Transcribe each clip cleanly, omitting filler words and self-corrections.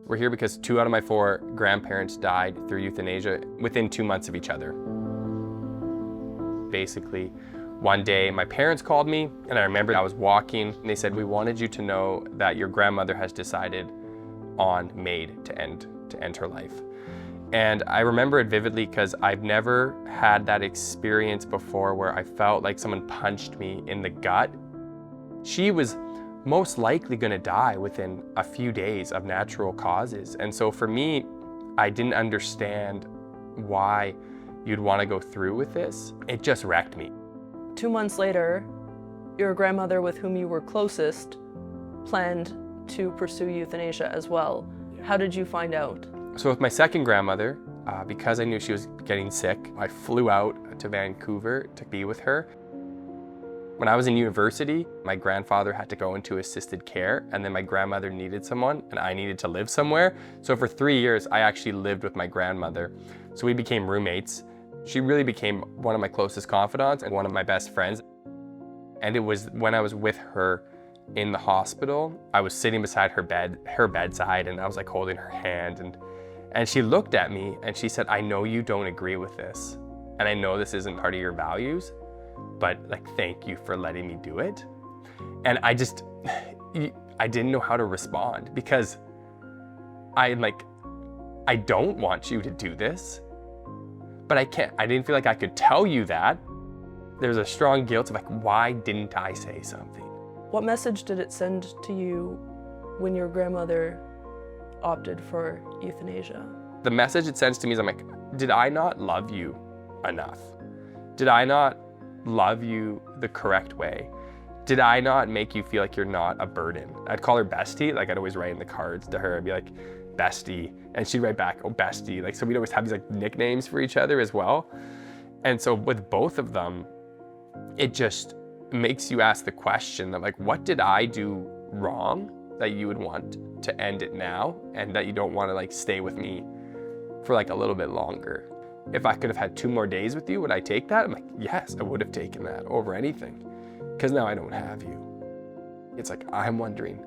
We're here because 2 out of my 4 grandparents died through euthanasia within 2 months of each other. Basically, one day my parents called me, and I remember I was walking, and they said, "We wanted you to know that your grandmother has decided on MAID to end her life." And I remember it vividly because I've never had that experience before where I felt like someone punched me in the gut. She was most likely gonna die within a few days of natural causes. And so for me, I didn't understand why you'd wanna go through with this. It just wrecked me. 2 months later, your grandmother with whom you were closest planned to pursue euthanasia as well. How did you find out? So with my second grandmother, because I knew she was getting sick, I flew out to Vancouver to be with her. When I was in university, my grandfather had to go into assisted care, and then my grandmother needed someone, and I needed to live somewhere. So for 3 years, I actually lived with my grandmother. So we became roommates. She really became one of my closest confidants and one of my best friends. And it was when I was with her in the hospital, I was sitting beside her bedside, and I was like holding her hand, and she looked at me and she said, "I know you don't agree with this, and I know this isn't part of your values, but like, thank you for letting me do it." And I didn't know how to respond because I don't want you to do this, but I didn't feel like I could tell you that. There's a strong guilt of like, why didn't I say something? What message did it send to you when your grandmother opted for euthanasia? The message it sends to me is I'm like, did I not love you enough? Did I not love you the correct way? Did I not make you feel like you're not a burden? I'd call her bestie. Like, I'd always write in the cards to her, I'd be like, bestie. And she'd write back, oh, bestie. Like, so we'd always have these like nicknames for each other as well. And so with both of them, it just makes you ask the question of like, what did I do wrong that you would want to end it now, and that you don't want to like stay with me for like a little bit longer? If I could have had 2 more days with you, would I take that? I'm like, yes, I would have taken that over anything, because now I don't have you. It's like, I'm wondering,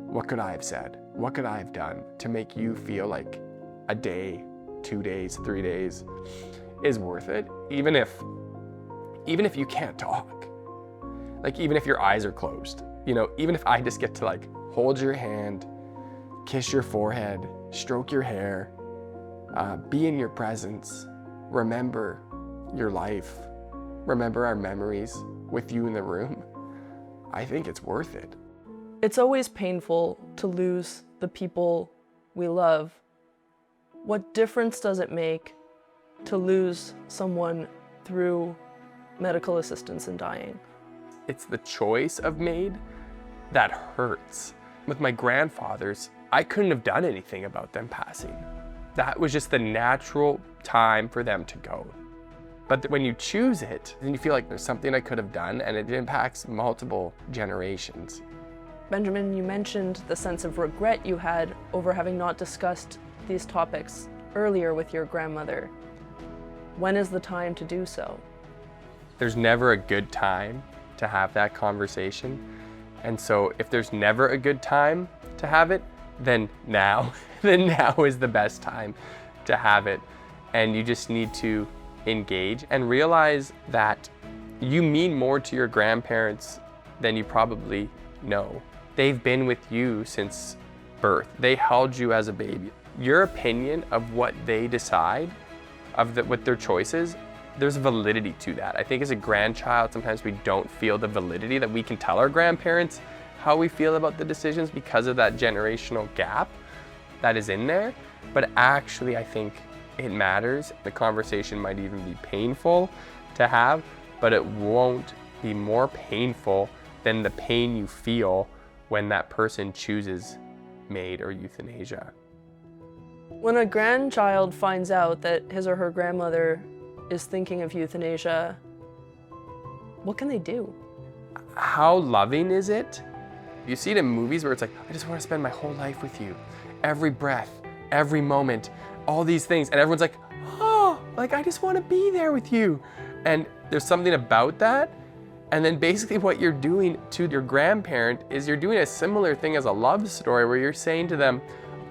what could I have said? What could I have done to make you feel like a day, 2 days, 3 days is worth it? Even if you can't talk, like even if your eyes are closed, even if I just get to like hold your hand, kiss your forehead, stroke your hair, be in your presence, remember your life, remember our memories with you in the room, I think it's worth it. It's always painful to lose the people we love. What difference does it make to lose someone through medical assistance in dying? It's the choice of MAID that hurts. With my grandfathers, I couldn't have done anything about them passing. That was just the natural time for them to go. But when you choose it, then you feel like there's something I could have done, and it impacts multiple generations. Benjamin, you mentioned the sense of regret you had over having not discussed these topics earlier with your grandmother. When is the time to do so? There's never a good time to have that conversation. And so if there's never a good time to have it, then now is the best time to have it. And you just need to engage and realize that you mean more to your grandparents than you probably know. They've been with you since birth. They held you as a baby. Your opinion of what they decide, with their choices, there's validity to that. I think as a grandchild, sometimes we don't feel the validity that we can tell our grandparents how we feel about the decisions because of that generational gap that is in there. But actually, I think it matters. The conversation might even be painful to have, but it won't be more painful than the pain you feel when that person chooses MAID or euthanasia. When a grandchild finds out that his or her grandmother is thinking of euthanasia, what can they do? How loving is it? You see it in movies where it's like, I just want to spend my whole life with you. Every breath, every moment, all these things. And everyone's like, oh, like I just want to be there with you. And there's something about that. And then basically what you're doing to your grandparent is you're doing a similar thing as a love story where you're saying to them,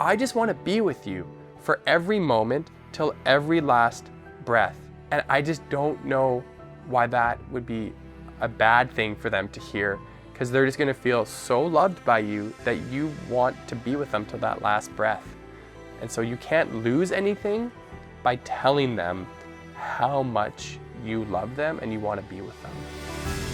I just want to be with you for every moment till every last breath. And I just don't know why that would be a bad thing for them to hear, because they're just going to feel so loved by you that you want to be with them till that last breath. And so you can't lose anything by telling them how much you love them and you want to be with them.